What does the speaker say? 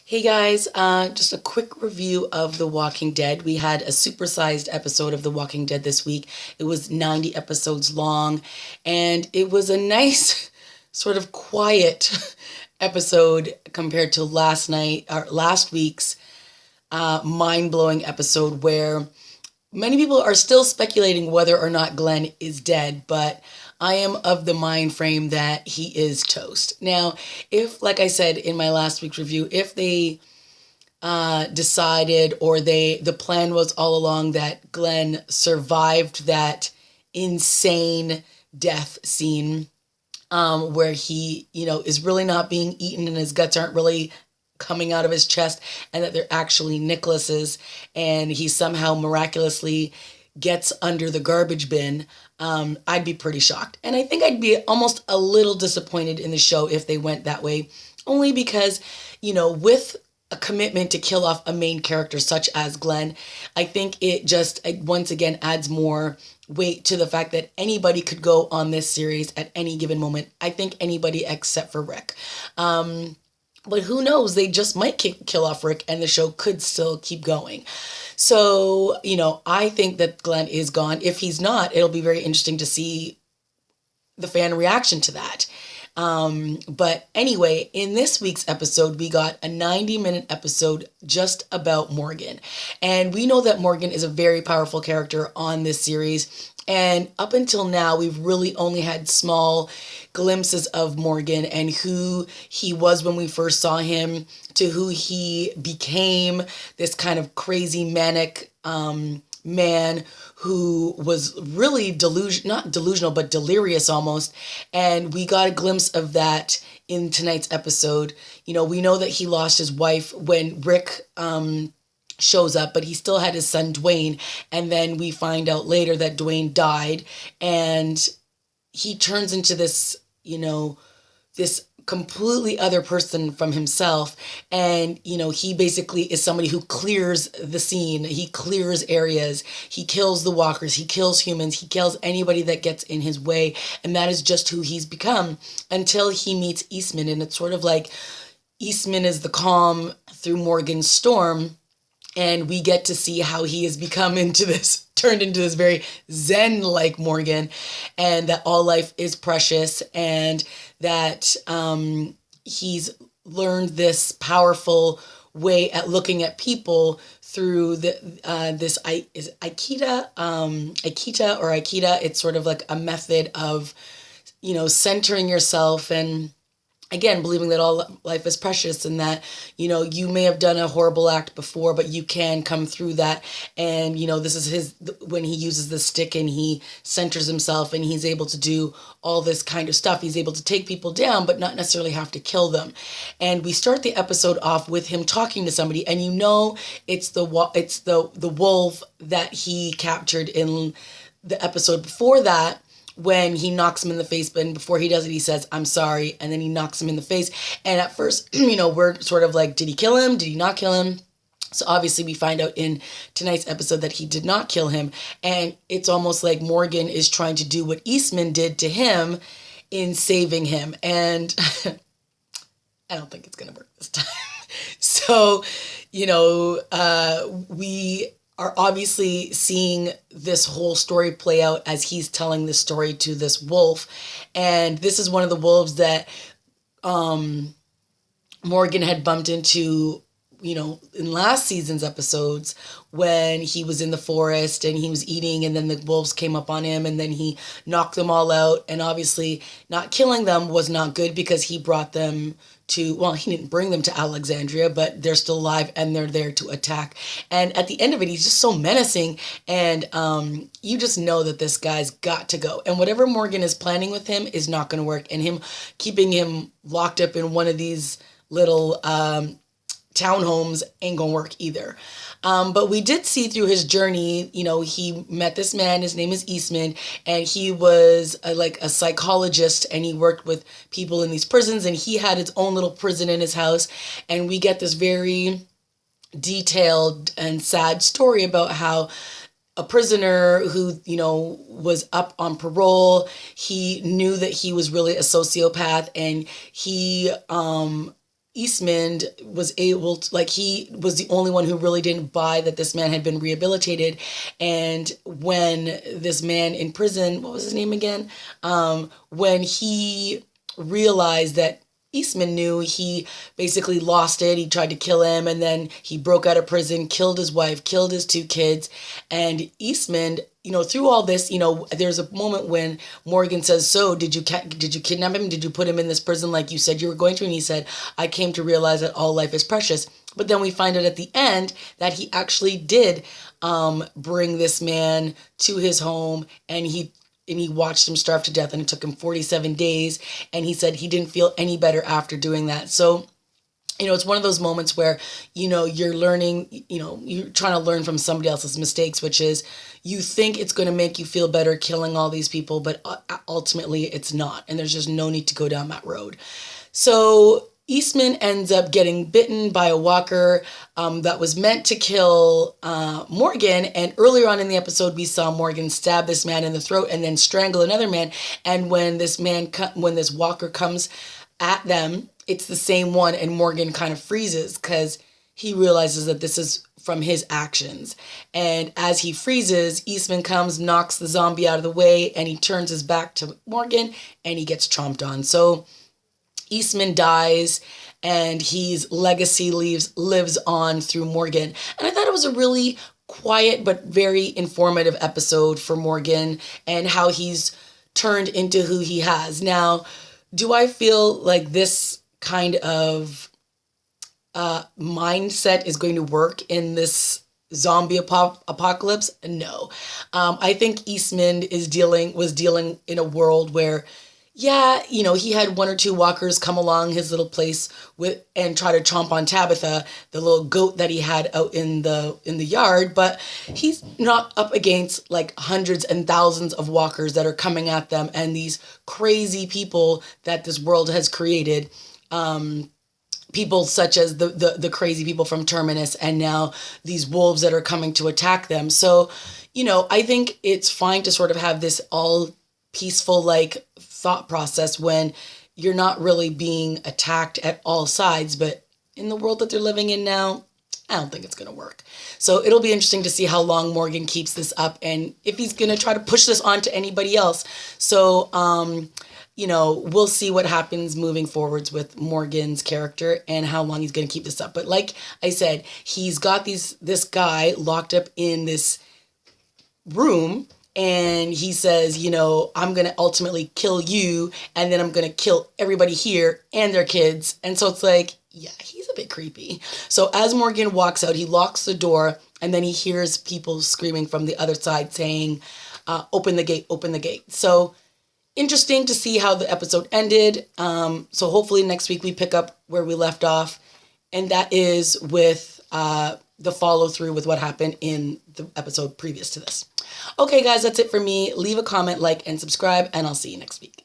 Hey guys, just a quick review of The Walking Dead. We had a supersized episode of The Walking Dead this week. It was 90 episodes long, and it was a nice, sort of quiet episode compared to last week's mind-blowing episode where many people are still speculating whether or not Glenn is dead, but I am of the mind frame that he is toast. Now, if, like I said in my last week's review, if they decided or the plan was all along that Glenn survived that insane death scene where he, is really not being eaten and his guts aren't really coming out of his chest and that they're actually Nicholas's and he somehow miraculously gets under the garbage bin, I'd be pretty shocked. And I think I'd be almost a little disappointed in the show if they went that way, only because, with a commitment to kill off a main character such as Glenn, I think it just, once again, adds more weight to the fact that anybody could go on this series at any given moment. I think anybody except for Rick. But who knows? They just might kill off Rick and the show could still keep going. So, I think that Glenn is gone. If he's not, it'll be very interesting to see the fan reaction to that. But anyway, in this week's episode, we got a 90-minute episode just about Morgan. And we know that Morgan is a very powerful character on this series. And up until now, we've really only had small glimpses of Morgan and who he was when we first saw him to who he became, this kind of crazy manic man who was really not delusional, but delirious almost. And we got a glimpse of that in tonight's episode. We know that he lost his wife when Rick shows up, but he still had his son Dwayne. And then we find out later that Dwayne died and he turns into this, this completely other person from himself. And, he basically is somebody who clears the scene. He clears areas. He kills the walkers. He kills humans. He kills anybody that gets in his way. And that is just who he's become until he meets Eastman. And it's sort of like Eastman is the calm through Morgan's storm. And we get to see how he has turned into this very Zen-like Morgan, and that all life is precious, and that he's learned this powerful way at looking at people through this Aikita or Aikita. It's sort of like a method of, centering yourself and, again, believing that all life is precious and that, you may have done a horrible act before, but you can come through that. And, this is when he uses the stick and he centers himself and he's able to do all this kind of stuff. He's able to take people down, but not necessarily have to kill them. And we start the episode off with him talking to somebody, and it's the wolf that he captured in the episode before that, when he knocks him in the face, but before he does it, he says, "I'm sorry," and then he knocks him in the face. And at first, we're sort of like, did he kill him? Did he not kill him? So obviously we find out in tonight's episode that he did not kill him. And it's almost like Morgan is trying to do what Eastman did to him in saving him. And I don't think it's going to work this time. So, we are obviously seeing this whole story play out as he's telling this story to this wolf. And this is one of the wolves that Morgan had bumped into, in last season's episodes when he was in the forest and he was eating, and then the wolves came up on him and then he knocked them all out. And obviously not killing them was not good because he brought them he didn't bring them to Alexandria, but they're still alive and they're there to attack. And at the end of it, he's just so menacing. And you just know that this guy's got to go. And whatever Morgan is planning with him is not going to work. And him keeping him locked up in one of these little townhomes ain't gonna work either. But we did see through his journey, he met this man, his name is Eastman, and he was a psychologist, and he worked with people in these prisons, and he had his own little prison in his house. And we get this very detailed and sad story about how a prisoner who, was up on parole, he knew that he was really a sociopath, and he Eastman was able to, like, he was the only one who really didn't buy that this man had been rehabilitated. And when this man in prison, what was his name again? When he realized that Eastman knew, he basically lost it. He tried to kill him, and then he broke out of prison, killed his wife, killed his 2 kids. And Eastman, through all this, there's a moment when Morgan says, so did you kidnap him? Did you put him in this prison like you said you were going to? And he said, I came to realize that all life is precious. But then we find out at the end that he actually did bring this man to his home, and he watched him starve to death, and it took him 47 days. And he said he didn't feel any better after doing that. So, it's one of those moments where, you're learning, you're trying to learn from somebody else's mistakes, which is you think it's going to make you feel better killing all these people, but ultimately it's not. And there's just no need to go down that road. So Eastman ends up getting bitten by a walker that was meant to kill Morgan. And earlier on in the episode, we saw Morgan stab this man in the throat and then strangle another man. And when this walker comes at them, it's the same one. And Morgan kind of freezes because he realizes that this is from his actions. And as he freezes, Eastman comes, knocks the zombie out of the way, and he turns his back to Morgan and he gets chomped on. So Eastman dies, and his legacy lives on through Morgan. And I thought it was a really quiet but very informative episode for Morgan and how he's turned into who he has. Now, do I feel like this kind of mindset is going to work in this zombie apocalypse? No. I think Eastman was dealing in a world where, yeah, he had 1 or 2 walkers come along his little place and try to chomp on Tabitha, the little goat that he had out in the yard, but he's not up against like hundreds and thousands of walkers that are coming at them, and these crazy people that this world has created. People such as the crazy people from Terminus, and now these wolves that are coming to attack them. So, I think it's fine to sort of have this all peaceful like thought process when you're not really being attacked at all sides. But in the world that they're living in now, I don't think it's going to work. So it'll be interesting to see how long Morgan keeps this up and if he's going to try to push this on to anybody else. So, we'll see what happens moving forwards with Morgan's character and how long he's going to keep this up. But like I said, he's got this guy locked up in this room, and he says, I'm going to ultimately kill you, and then I'm going to kill everybody here and their kids. And so it's like, yeah, he's a bit creepy. So as Morgan walks out, he locks the door, and then he hears people screaming from the other side saying, open the gate, open the gate. So interesting to see how the episode ended. So hopefully next week we pick up where we left off, and that is with the follow through with what happened in the episode previous to this. Okay, guys, that's it for me. Leave a comment, like, and subscribe, and I'll see you next week.